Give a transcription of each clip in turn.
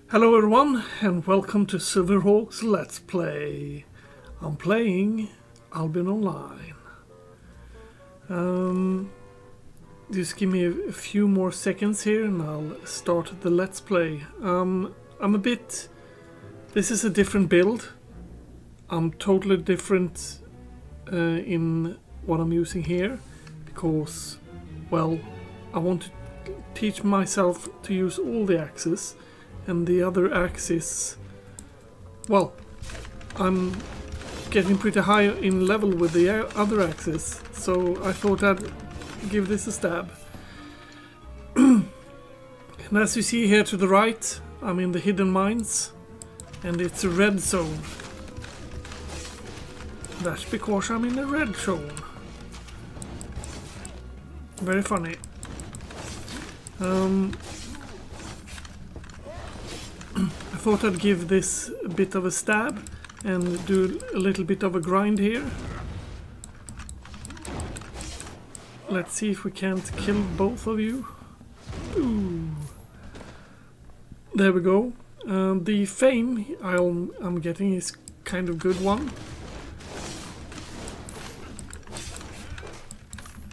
Hello everyone and welcome to Silverhawk's Let's Play. I'm playing Albion Online. Just give me a few more seconds here and I'll start the Let's Play. This is a different build. I'm totally different in what I'm using here because, well, I want to teach myself to use all the axes. And the other axis, well, I'm getting pretty high in level with the other axis, so I thought I'd give this a stab. And as you see here to the right, I'm in the hidden mines, and it's a red zone. That's because I'm in a red zone. Very funny. I thought I'd give this a bit of a stab and do a little bit of a grind here. Let's see if we can't kill both of you. Ooh. There we go. The fame I'm getting is kind of good one.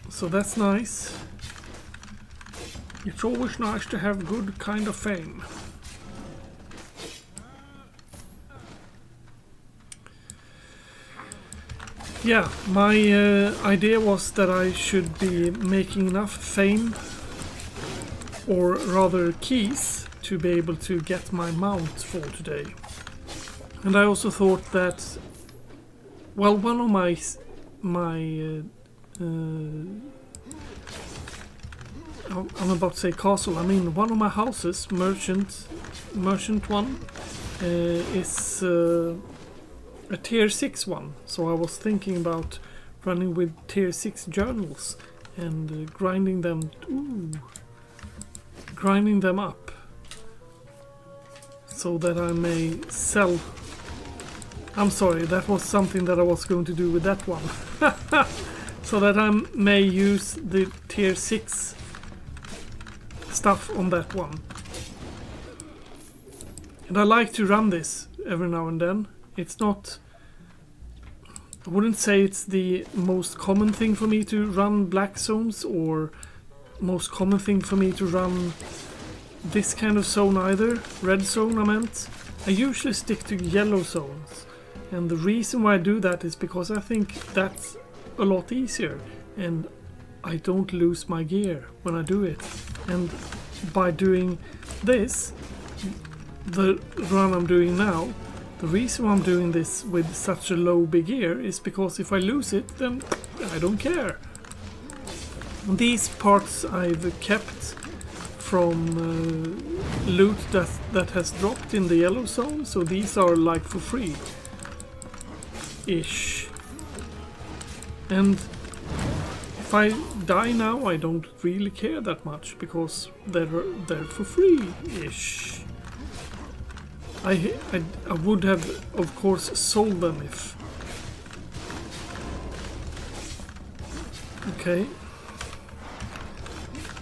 So that's nice. It's always nice to have good kind of fame. Yeah, my idea was that I should be making enough fame, or rather keys, to be able to get my mount for today. And I also thought that, well, one of I'm about to say castle, I mean one of my houses, merchant one, is a tier 6 one, so I was thinking about running with tier 6 journals and grinding them up so that I may sell. I'm sorry, that was something that I was going to do with that one. So that I may use the tier 6 stuff on that one. And I like to run this every now and then. It's not, I wouldn't say it's the most common thing for me to run black zones or most common thing for me to run this kind of zone either. Red zone I meant. I usually stick to yellow zones, and the reason why I do that is because I think that's a lot easier and I don't lose my gear when I do it. And by doing this, the run I'm doing now, the reason why I'm doing this with such a low big gear is because if I lose it, then I don't care. These parts I've kept from loot that has dropped in the yellow zone, so these are like for free-ish. And if I die now, I don't really care that much because they're for free-ish. I would have, of course, sold them if... Okay.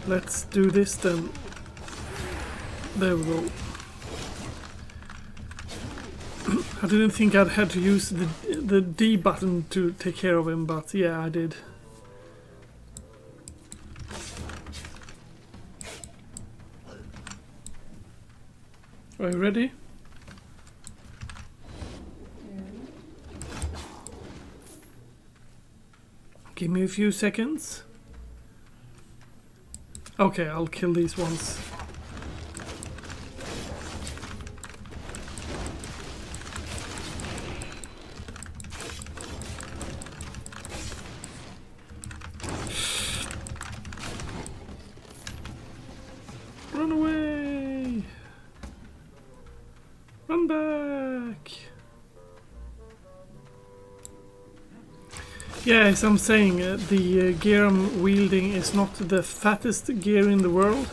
Let's do this then. There we go. I didn't think I'd had to use the D button to take care of him, but yeah, I did. Are you ready? Give me a few seconds. Okay, I'll kill these ones. Run away! Run back! Yeah, as I'm saying, the gear I'm wielding is not the fattest gear in the world,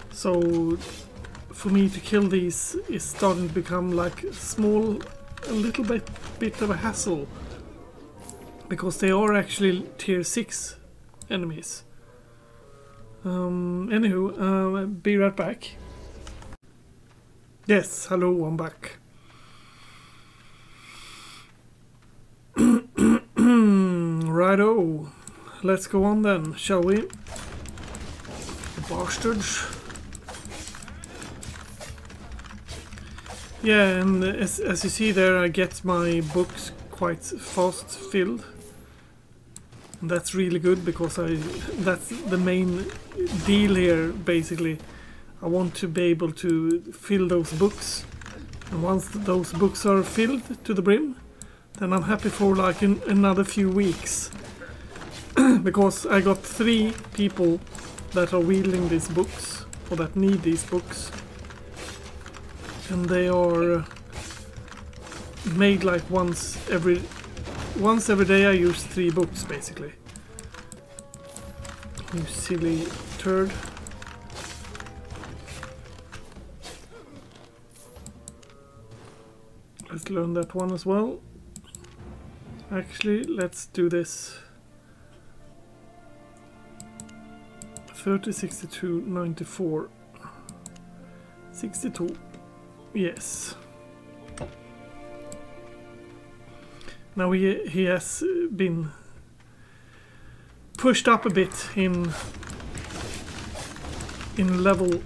so for me to kill these is starting to become like a little bit of a hassle, because they are actually tier 6 enemies. Anywho, be right back. Yes, hello, I'm back. Righto, let's go on then, shall we? Bastards. Yeah, and as you see there, I get my books quite fast filled. And that's really good because that's the main deal here, basically. I want to be able to fill those books. And once those books are filled to the brim, then I'm happy for like another few weeks. Because I got 3 people that are wielding these books, or that need these books. And they are made like once every day. I use 3 books basically. You silly turd. Let's learn that one as well. Actually, let's do this. 30, 62, 94. 62. Yes. Now he has been pushed up a bit in level.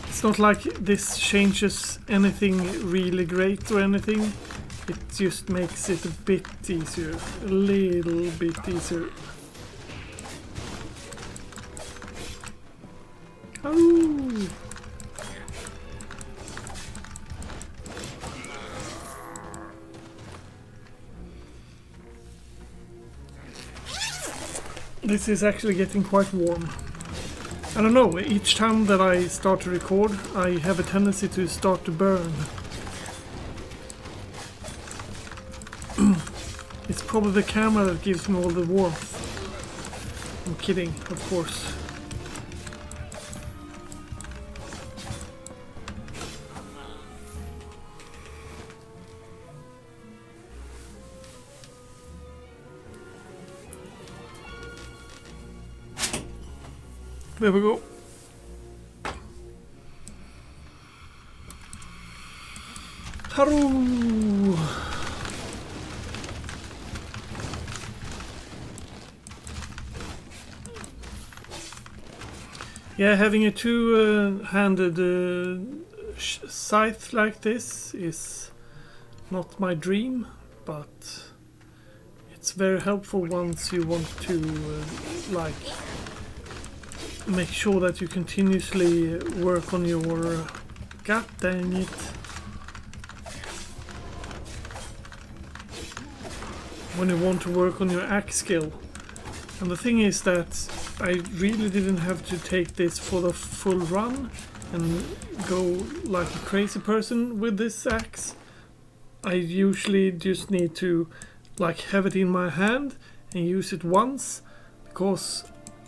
It's not like this changes anything really great or anything. It just makes it a bit easier, a little bit easier. Oh. This is actually getting quite warm. I don't know, each time that I start to record, I have a tendency to start to burn. It's probably the camera that gives me all the warmth. I'm kidding, of course. There we go. Haru! Yeah, having a two-handed scythe like this is not my dream, but it's very helpful once you want to like make sure that you continuously work on your... God dang it. When you want to work on your axe skill. And the thing is that I really didn't have to take this for the full run and go like a crazy person with this axe. I usually just need to like have it in my hand and use it once, because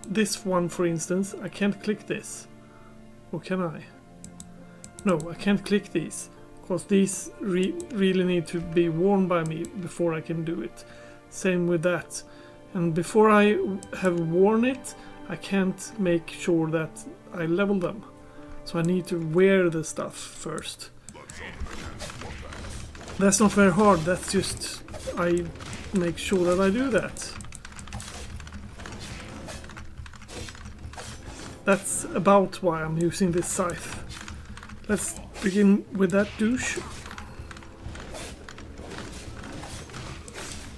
this one, for instance, I can't click this. Or can I? No, I can't click these, because these really need to be worn by me before I can do it. Same with that. And before I have worn it, I can't make sure that I level them. So I need to wear the stuff first. That's not very hard, that's just... I make sure that I do that. That's about why I'm using this scythe. Let's begin with that douche.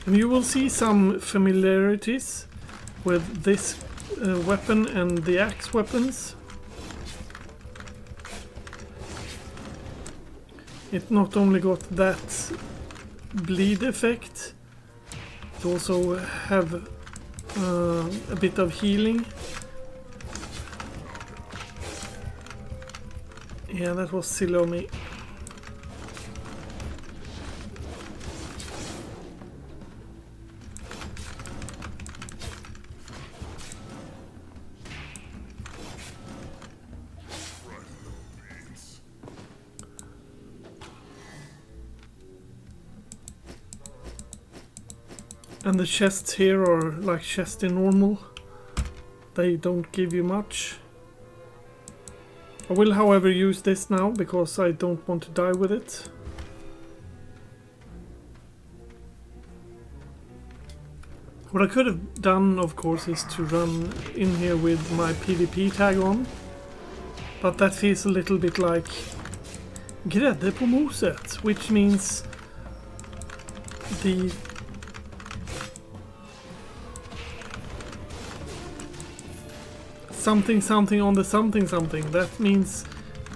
And you will see some familiarities with this weapon and the axe weapons. It not only got that bleed effect, it also have a bit of healing. Yeah, that was silly of me. And the chests here are like chests in normal. They don't give you much. I will, however, use this now because I don't want to die with it. What I could have done, of course, is to run in here with my PvP tag on. But that feels a little bit like grädde på moset, which means the something something on the something something. That means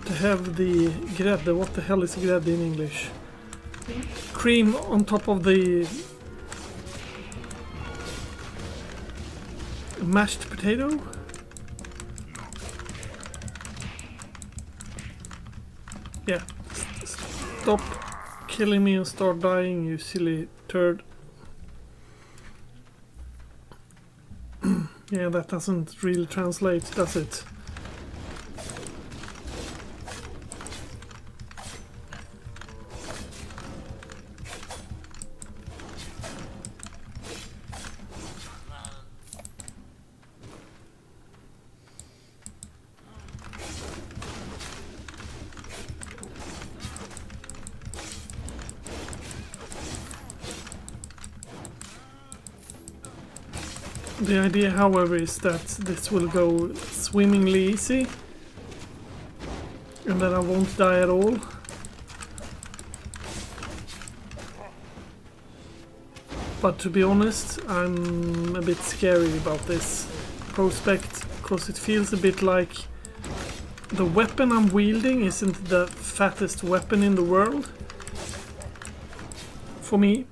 to have the grädde. What the hell is grädde in English? Cream on top of the mashed potato? Yeah. Stop killing me and start dying, you silly turd. Yeah, that doesn't really translate, does it? The idea, however, is that this will go swimmingly easy and that I won't die at all. But to be honest, I'm a bit scary about this prospect because it feels a bit like the weapon I'm wielding isn't the fattest weapon in the world for me,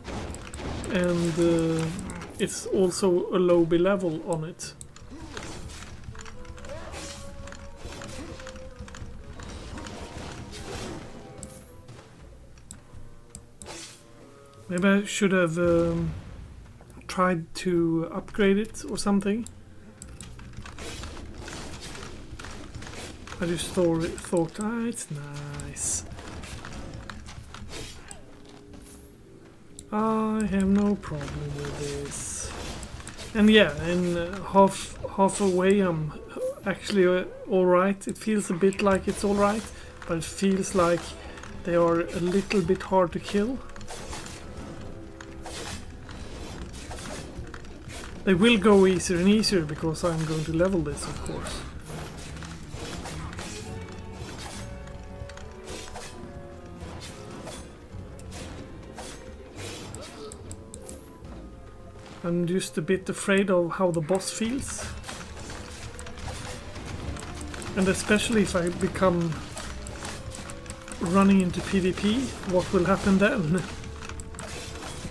and it's also a lobby level on it. Maybe I should have tried to upgrade it or something. I just thought, it's nice. I have no problem with this. And yeah, in halfway I'm actually alright. It feels a bit like it's alright, but it feels like they are a little bit hard to kill. They will go easier and easier because I'm going to level this, of course. I'm just a bit afraid of how the boss feels. And especially if I become running into PvP, what will happen then?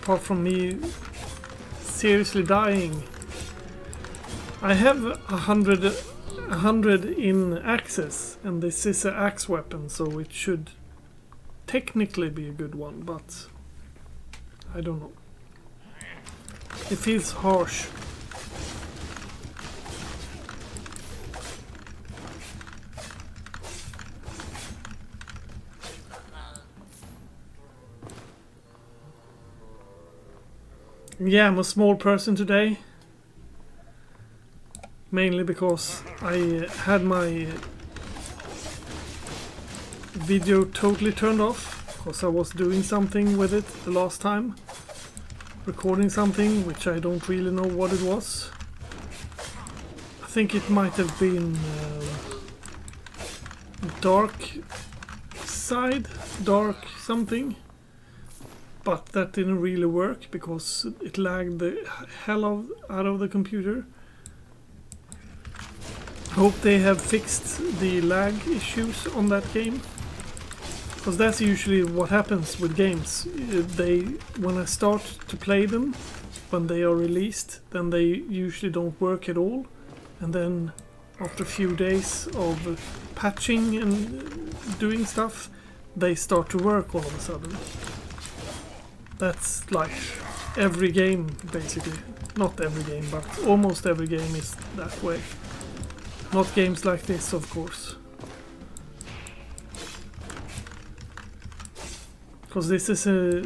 Apart from me seriously dying. I have 100 in access, and this is an axe weapon, so it should technically be a good one, but I don't know. It feels harsh. Yeah, I'm a small person today. Mainly because I had my video totally turned off because I was doing something with it the last time. Recording something which I don't really know what it was. I think it might have been dark side, dark something. But that didn't really work because it lagged the hell out of the computer. I hope they have fixed the lag issues on that game. Because that's usually what happens with games. When I start to play them, when they are released, then they usually don't work at all. And then after a few days of patching and doing stuff, they start to work all of a sudden. That's like every game, basically. Not every game, but almost every game is that way. Not games like this, of course. Because this is a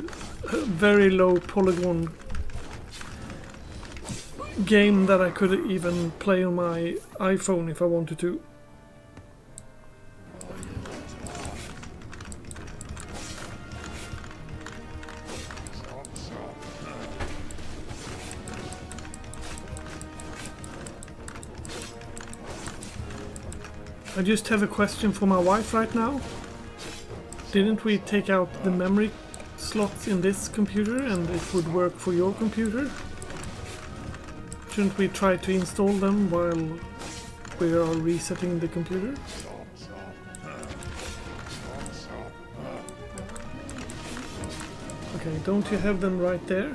very low polygon game that I could even play on my iPhone if I wanted to. I just have a question for my wife right now. Didn't we take out the memory slots in this computer and it would work for your computer? Shouldn't we try to install them while we are resetting the computer? Okay, don't you have them right there?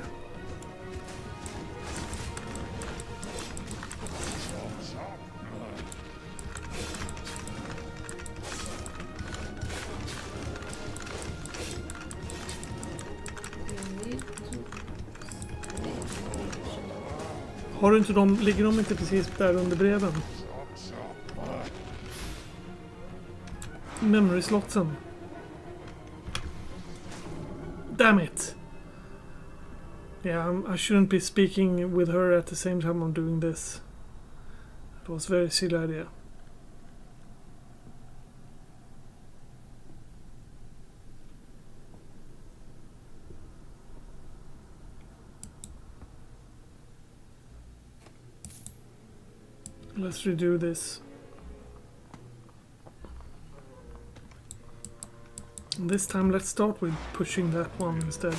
Har du inte dem, ligger de inte precis där under breven? Memory slotsen. Damn it! Yeah, I shouldn't be speaking with her at the same time I'm doing this. It was a very silly idea. Let's redo this. And this time let's start with pushing that one instead.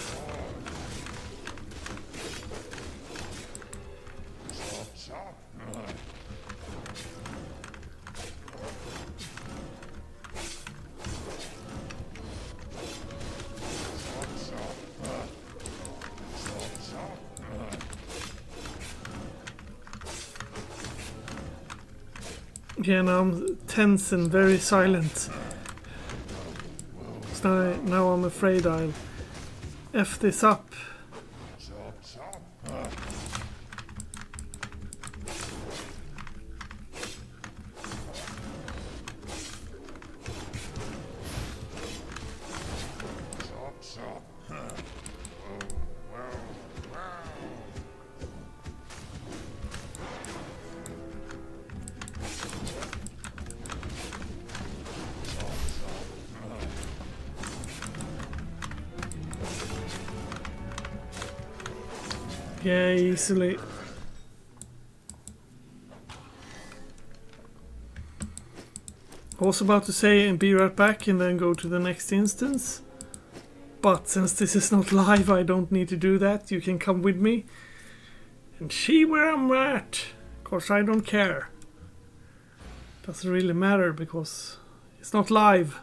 Yeah, now I'm tense and very silent. So now I'm afraid I'll F this up. Yeah, easily. I was about to say and be right back and then go to the next instance. But since this is not live, I don't need to do that. You can come with me and see where I'm at. Of course, I don't care. Doesn't really matter because it's not live.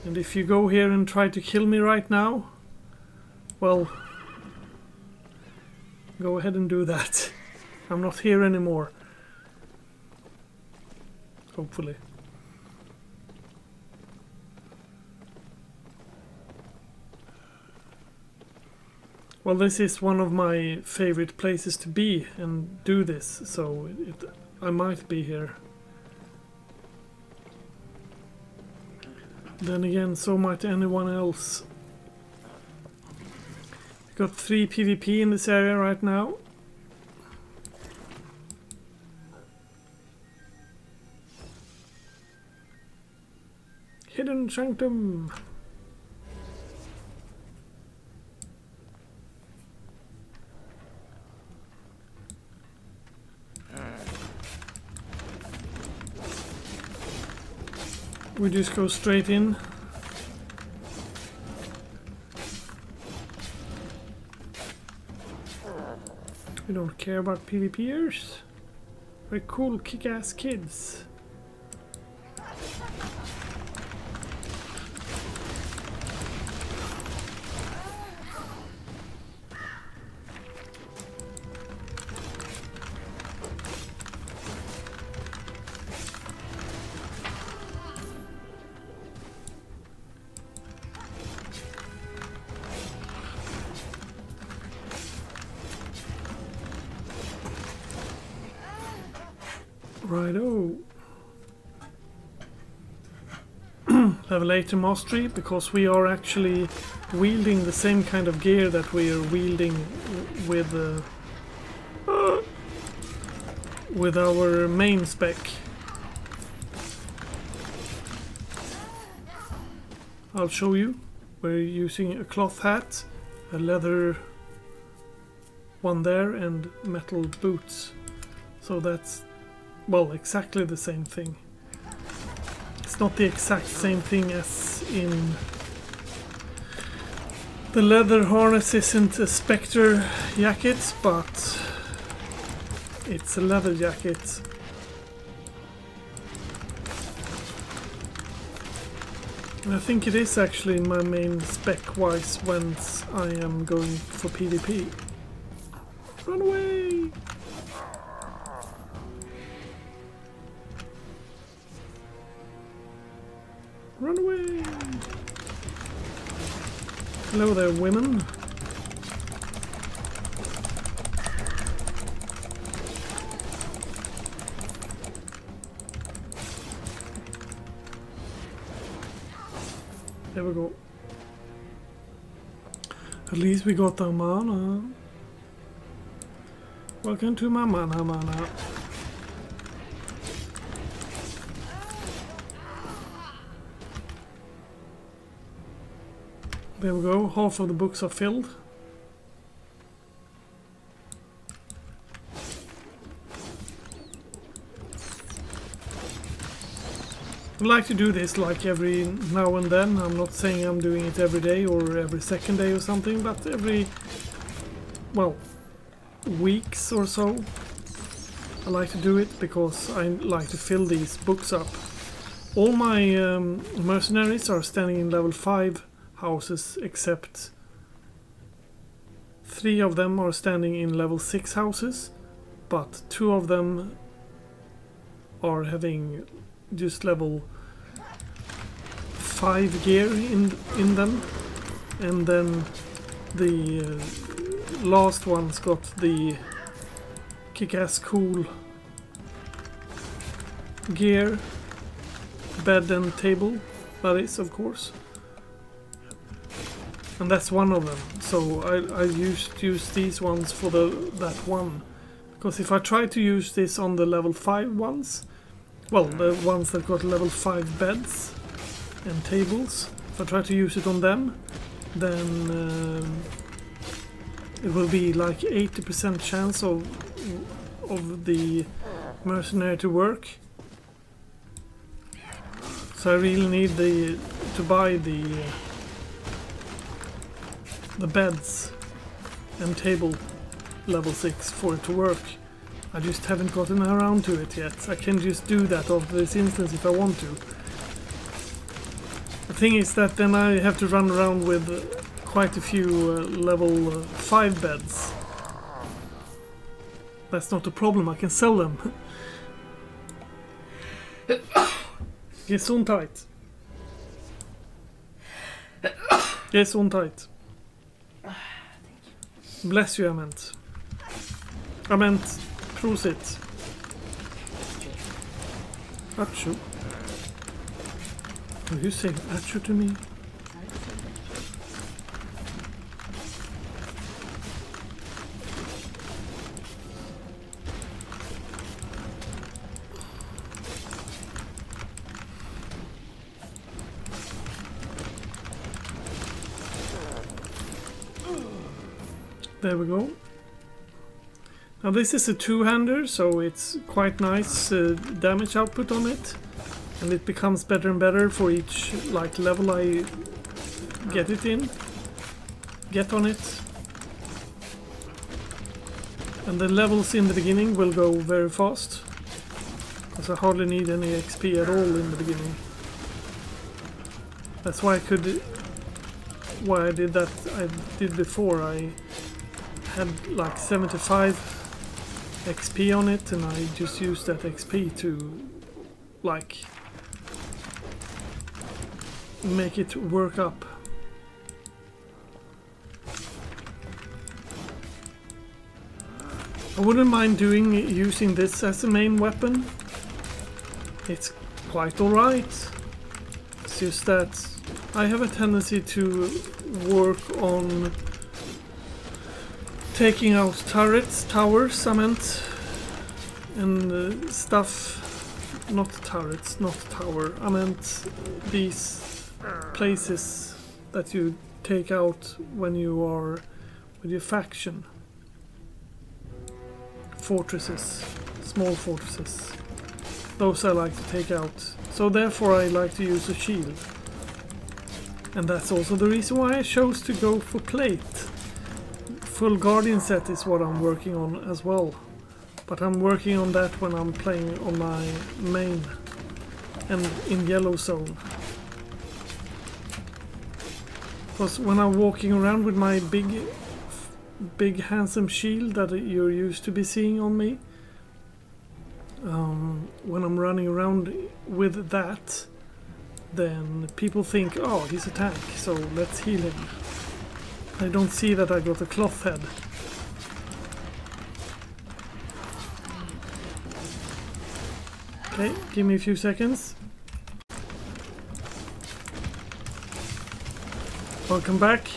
And if you go here and try to kill me right now, well, go ahead and do that. I'm not here anymore. Hopefully. Well, this is one of my favorite places to be and do this, so I might be here. Then again, so might anyone else. Got 3 PvP in this area right now. Hidden Sanctum. We just go straight in. We don't care about PvPers. We're cool, kick-ass kids. Righto. Level 8 mastery, because we are actually wielding the same kind of gear that we are wielding with our main spec. I'll show you. We're using a cloth hat, a leather one there, and metal boots. So that's well, exactly the same thing. It's not the exact same thing as in... The leather harness isn't a Spectre jacket, but it's a leather jacket. I think it is actually my main spec-wise when I am going for PvP. Run away! Run away! Hello there, women. There we go. At least we got our mana. Welcome to my mana. There we go, half of the books are filled. I like to do this like every now and then. I'm not saying I'm doing it every day or every second day or something, but every, well, weeks or so. I like to do it because I like to fill these books up. All my mercenaries are standing in level 5 houses, except 3 of them are standing in level 6 houses, but 2 of them are having just level 5 gear in them, and then the last one's got the kick-ass cool gear, bed and table, that is, of course. And that's one of them, so I used to use these ones for that one, because if I try to use this on the level 5 ones, well, the ones that got level 5 beds and tables, if I try to use it on them, then it will be like 80% chance of the mercenary to work. So I really need to buy the beds and table level 6 for it to work. I just haven't gotten around to it yet. I can just do that of this instance if I want to. The thing is that then I have to run around with quite a few level 5 beds. That's not a problem, I can sell them. Gesundheit. Gesundheit. Bless you, I meant. I meant prosit. Achoo. Are you saying achoo to me? There we go. Now this is a two-hander, so it's quite nice damage output on it, and it becomes better and better for each like level I get on it. And the levels in the beginning will go very fast, because I hardly need any XP at all in the beginning. That's why I did that I did before. I had like 75 XP on it, and I just used that XP to like make it work up. I wouldn't mind using this as a main weapon. It's quite alright. It's just that I have a tendency to work on taking out towers, I meant, and stuff. Not turrets, not tower. I meant these places that you take out when you are with your faction. Fortresses, small fortresses. those I like to take out. So therefore I like to use a shield. And that's also the reason why I chose to go for plate. Full guardian set is what I'm working on as well. But I'm working on that when I'm playing on my main and in yellow zone. Because when I'm walking around with my big handsome shield that you're used to be seeing on me, when I'm running around with that, then people think, oh, he's a tank, so let's heal him. I don't see that I got a cloth head. Okay, give me a few seconds. Welcome back.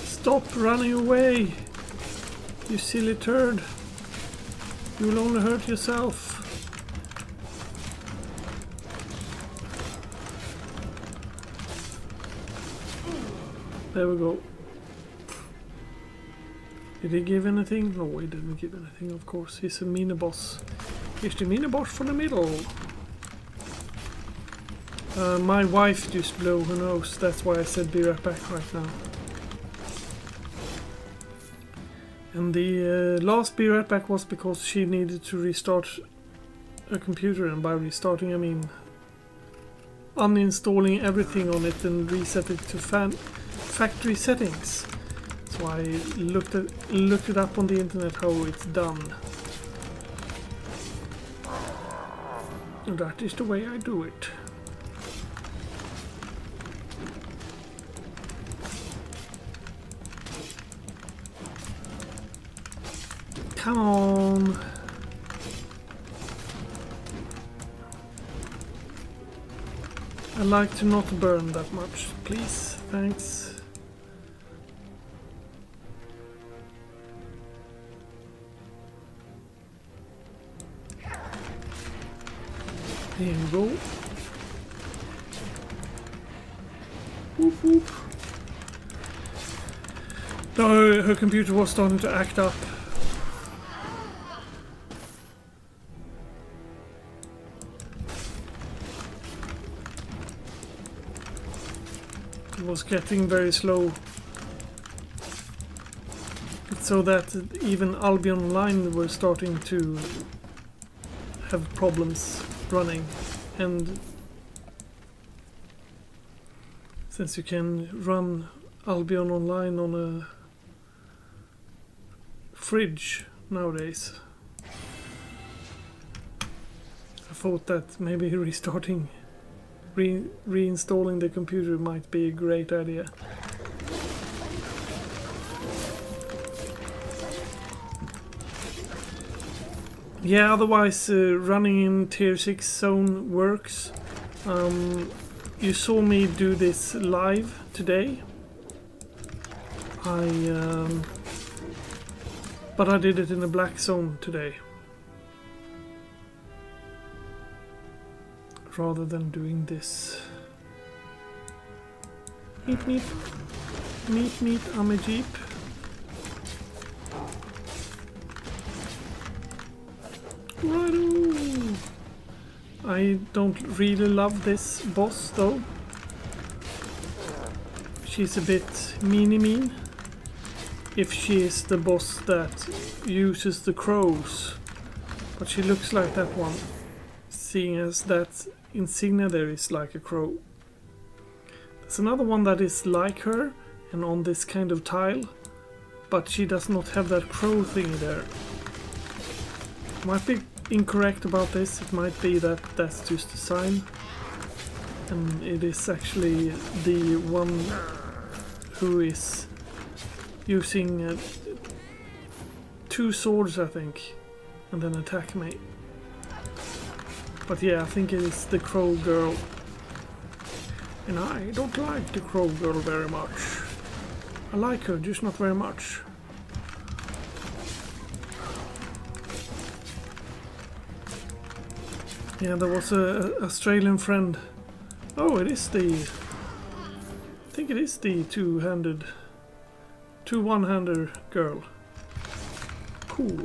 Stop running away, you silly turd. You will only hurt yourself. There we go. Did he give anything? No, he didn't give anything, of course. He's a mini boss. He's the mini boss for the middle. My wife just blew her nose. That's why I said be right back right now. And the last be right back was because she needed to restart a computer, and by restarting I mean uninstalling everything on it and reset it to factory settings. So I looked it up on the internet how it's done. And that is the way I do it. Come on. I like to not burn that much, please. Thanks. Here we go. Whoop whoop. No, her computer was starting to act up. Was getting very slow, so that even Albion Online were starting to have problems running. And since you can run Albion Online on a fridge nowadays, I thought that maybe restarting reinstalling the computer might be a great idea. Yeah, otherwise running in tier 6 zone works. You saw me do this live today. But I did it in a black zone today, rather than doing this. Meep meep. Meep meep, I'm a jeep. Righto. I don't really love this boss though. She's a bit mean. If she is the boss that uses the crows. But she looks like that one, seeing as that insignia there is like a crow. There's another one that is like her and on this kind of tile, but she does not have that crow thingy there. Might be incorrect about this. It might be that that's just a sign, and it is actually the one who is using 2 swords, I think, and then attack me. But yeah, I think it is the Crow Girl. And I don't like the Crow Girl very much. I like her, just not very much. Yeah, there was a Australian friend. Oh, it is the... I think it is the one-hander girl. Cool.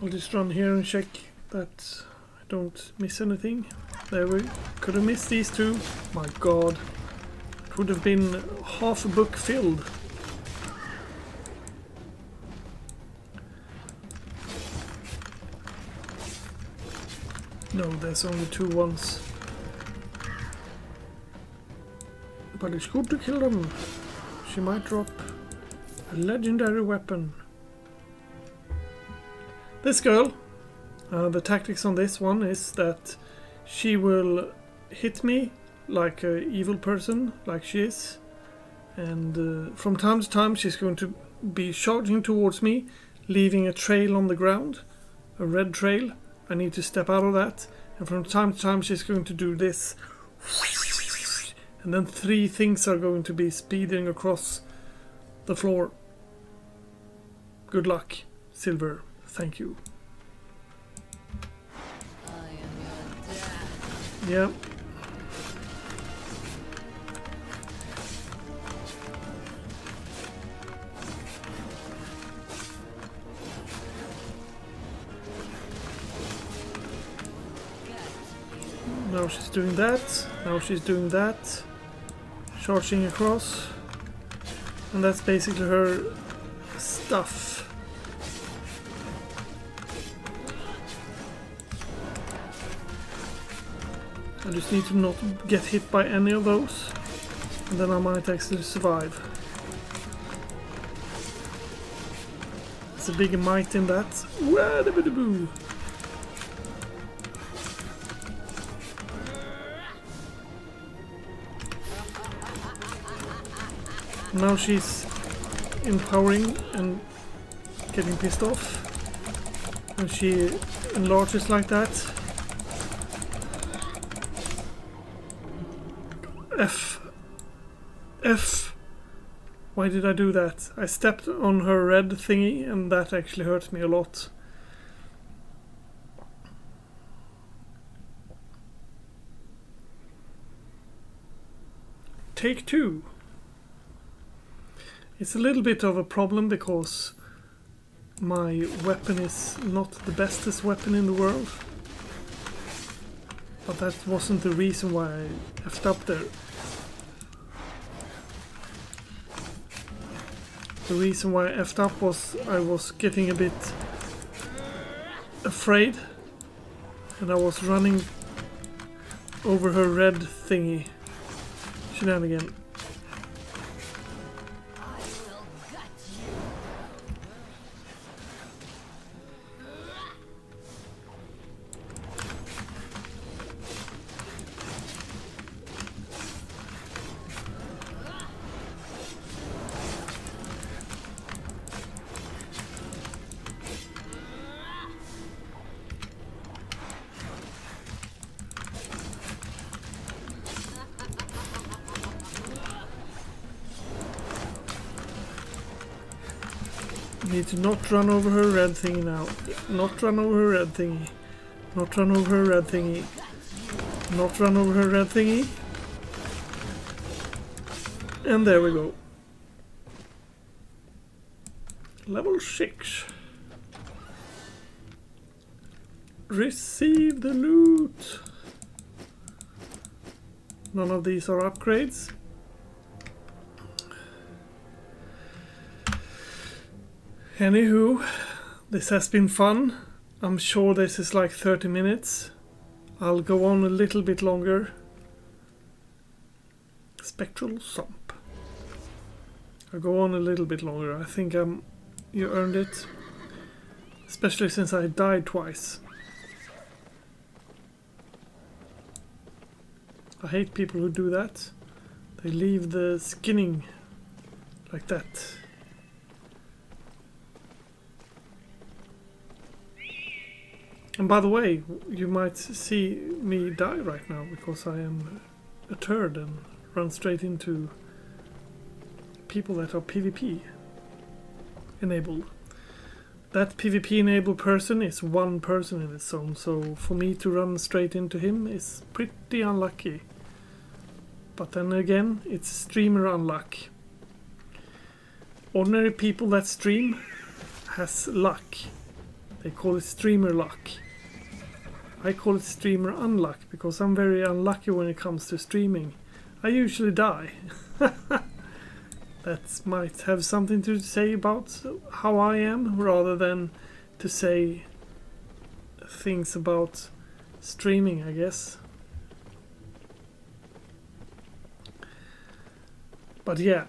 I'll just run here and check that I don't miss anything. There we could have missed these two. My god. It would have been half a book filled. No, there's only 2 ones. But it's good to kill them. She might drop a legendary weapon. This girl, the tactics on this one is that she will hit me like an evil person, like she is. And from time to time she's going to be charging towards me, leaving a trail on the ground, a red trail. I need to step out of that. And from time to time she's going to do this. And then 3 things are going to be speeding across the floor. Good luck, Silver. Thank you. I am your dad. Yeah. Now she's doing that. Now she's doing that. Charging across. And that's basically her stuff. I just need to not get hit by any of those, and then I might actually survive. There's a big might in that. Wah-da-ba-da-boo. Now she's empowering and getting pissed off, and she enlarges like that. F. Why did I do that? I stepped on her red thingy and that actually hurt me a lot. Take 2. It's a little bit of a problem because my weapon is not the bestest weapon in the world. But that wasn't the reason why I effed up there. The reason why I effed up was I was getting a bit afraid and I was running over her red thingy. Shenanigan. Need to not run over her red thingy now. Not run over her red thingy. Not run over her red thingy. Not run over her red thingy. And there we go. Level 6. Receive the loot. None of these are upgrades. Anywho, this has been fun. I'm sure this is like 30 minutes. I'll go on a little bit longer. Spectral Swamp. I'll go on a little bit longer. I think you earned it. Especially since I died twice. I hate people who do that. They leave the skinning like that. And by the way, you might see me die right now because I am a turd and run straight into people that are PvP enabled. That PvP enabled person is one person in this zone, so for me to run straight into him is pretty unlucky. But then again, it's streamer unluck. Ordinary people that stream has luck. They call it streamer luck. I call it streamer unluck because I'm very unlucky when it comes to streaming. I usually die. That might have something to say about how I am, rather than to say things about streaming, I guess. But yeah,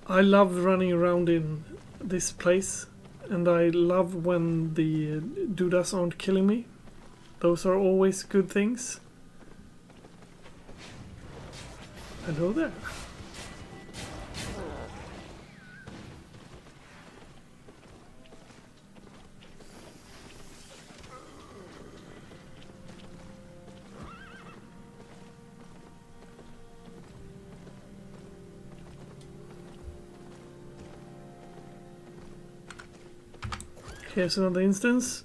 I love running around in this place, and I love when the dudas aren't killing me. Those are always good things. Hello there. Here's another instance.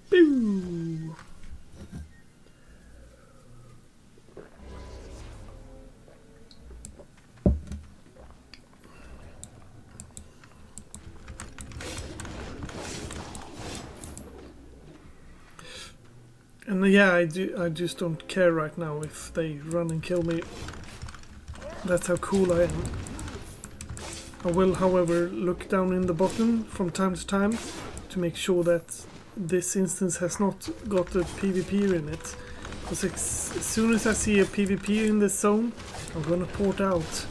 Boo! And yeah, I just don't care right now if they run and kill me. That's how cool I am. I will, however, look down in the bottom from time to time to make sure that this instance has not got a PvP in it. Because as soon as I see a PvP in this zone, I'm gonna port out.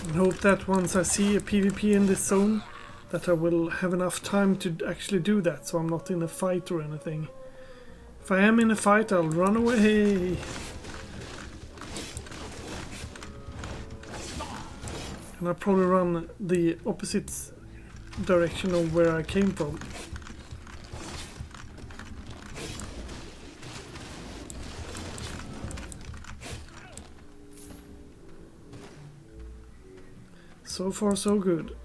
And hope that once I see a PvP in this zone, that I will have enough time to actually do that, so I'm not in a fight or anything. If I am in a fight, I'll run away. And I'll probably run the opposite direction of where I came from. So far, so good.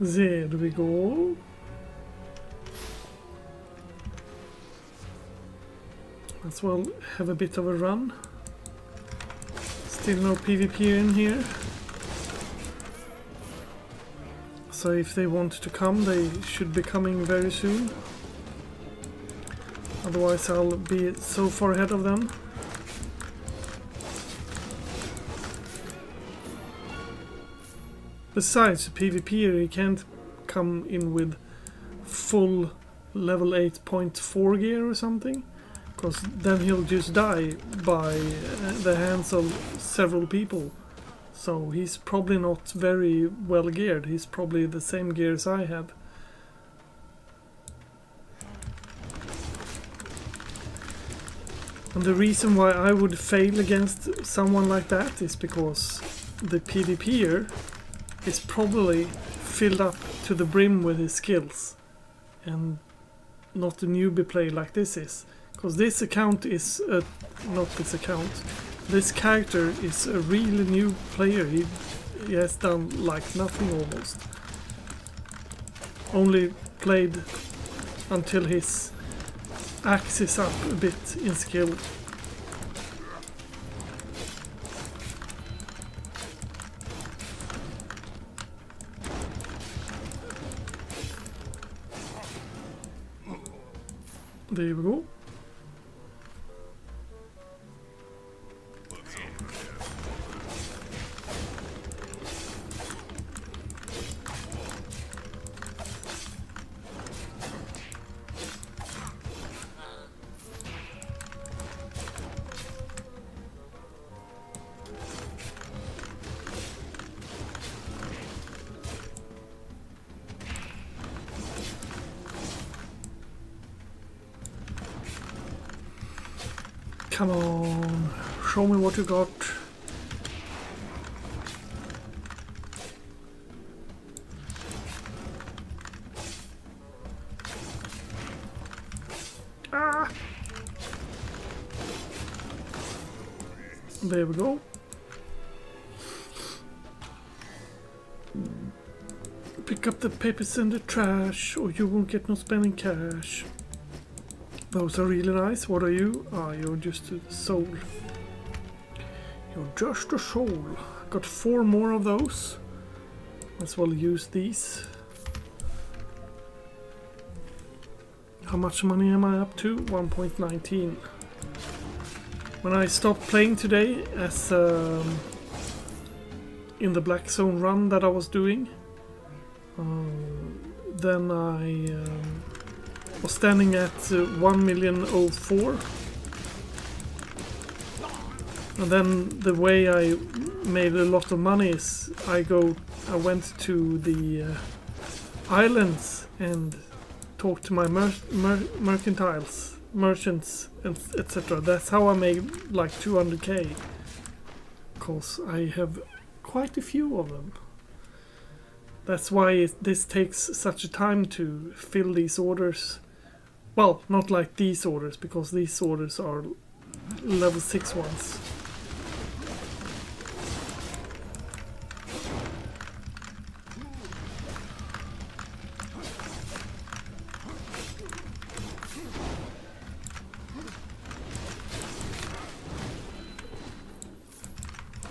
There we go. As well have a bit of a run. Still no PvP in here. So if they want to come, they should be coming very soon. Otherwise I'll be so far ahead of them. Besides, a PvPer, he can't come in with full level 8.4 gear or something, because then he'll just die by the hands of several people. So he's probably not very well geared. He's probably the same gear as I have. And the reason why I would fail against someone like that is because the PvPer is probably filled up to the brim with his skills, and not a newbie player like this is. Because this account is this character is a really new player. He has done like nothing almost. Only played until his axe is up a bit in skill. There we go. Come on, show me what you got. Ah! There we go. Pick up the papers in the trash or you won't get no spending cash. Those are really nice. What are you? Ah, you're just a soul. You're just a soul. Got 4 more of those. As well use these. How much money am I up to? 1.19. When I stopped playing today, as in the Black Zone run that I was doing, then I was standing at 1,000,004, and then the way I made a lot of money is I went to the islands and talked to my merchants, etc. That's how I made like 200k, because I have quite a few of them. That's why this takes such a time to fill these orders. Well, not like these orders, because these orders are level 6 ones.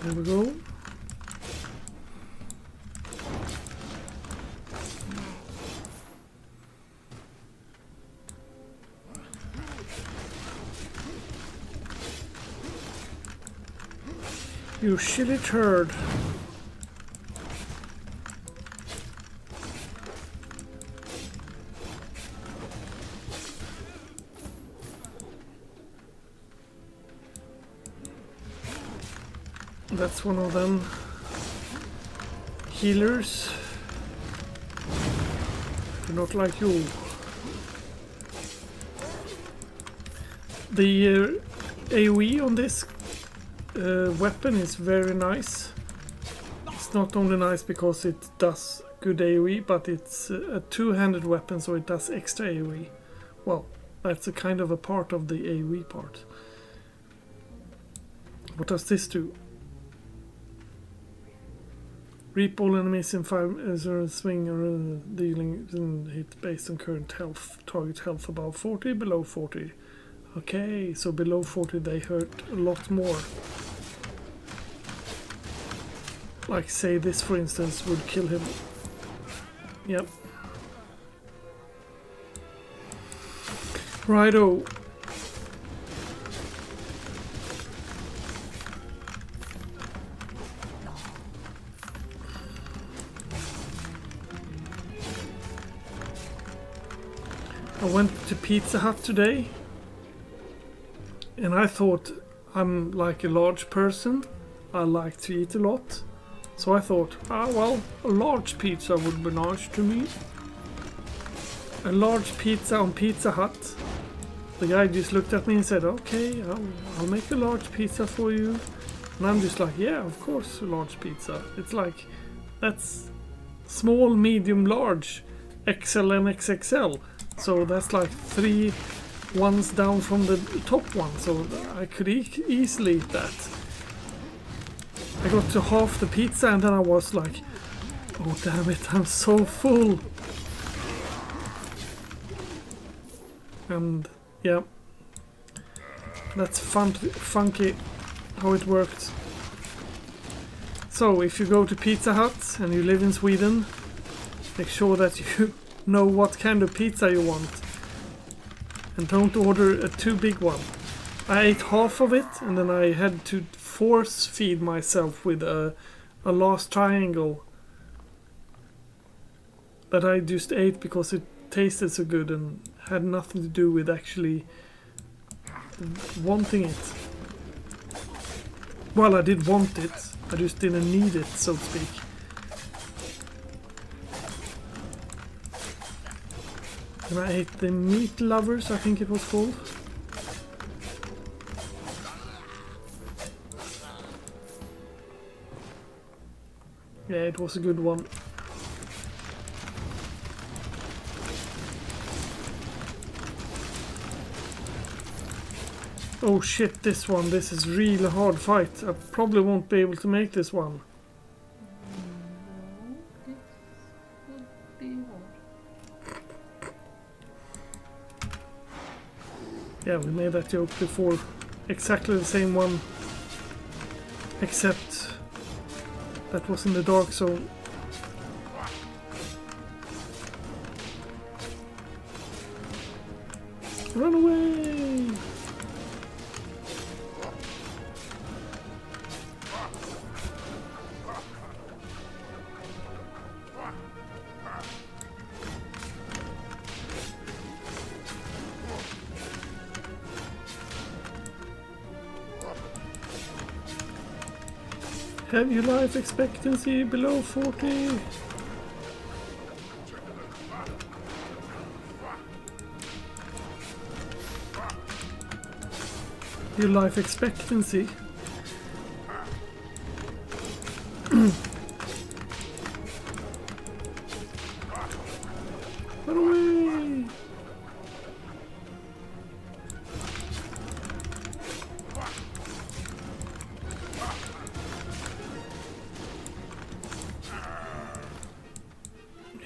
There we go. You shitty turd. That's one of them. Healers. Do not like you. The AoE on this weapon is very nice. It's not only nice because it does good AoE, but it's a two-handed weapon, so it does extra AoE. Well, that's a kind of a part of the AoE part. What does this do? Reap all enemies in 5 swing or dealing hit based on current health. Target health above 40, below 40. Okay, so below 40 they hurt a lot more. Like say this for instance would kill him. Yep. Righto. I went to Pizza Hut today, and I thought I'm like a large person. I like to eat a lot. So I thought, well, a large pizza would be nice to me. A large pizza on Pizza Hut. The guy just looked at me and said, okay, I'll make a large pizza for you. And I'm just like, yeah, of course, a large pizza. It's like, that's small, medium, large, XL and XXL. So that's like 3 ones down from the top one. So I could easily eat that. I got to half the pizza and then I was like, oh damn it, I'm so full. And yeah, that's funky how it worked. So if you go to Pizza Hut and you live in Sweden, make sure that you know what kind of pizza you want. And don't order a too big one. I ate half of it and then I had to force feed myself with a last triangle that I just ate because it tasted so good and had nothing to do with actually wanting it. Well, I did want it, I just didn't need it, so to speak. And I ate the meat lovers, I think it was called. Yeah, it was a good one. Oh shit, this is really hard fight. I probably won't be able to make this one. No, this would be hard. Yeah, we made that joke before. Exactly the same one. Except that was in the dark zone. Run away! Have your life expectancy below 40? Your life expectancy? Run away!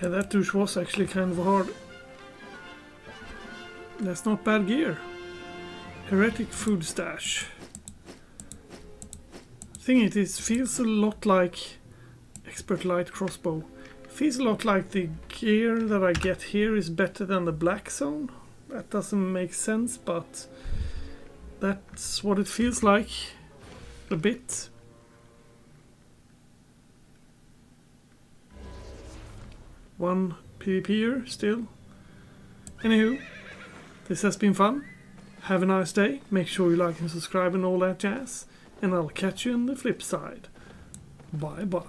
Yeah, that douche was actually kind of hard. That's not bad gear. Heretic food stash. Thing it is, feels a lot like expert light crossbow. Feels a lot like the gear that I get here is better than the black zone. That doesn't make sense, but that's what it feels like a bit. One PvPer still. Anywho, this has been fun. Have a nice day. Make sure you like and subscribe and all that jazz. And I'll catch you on the flip side. Bye bye.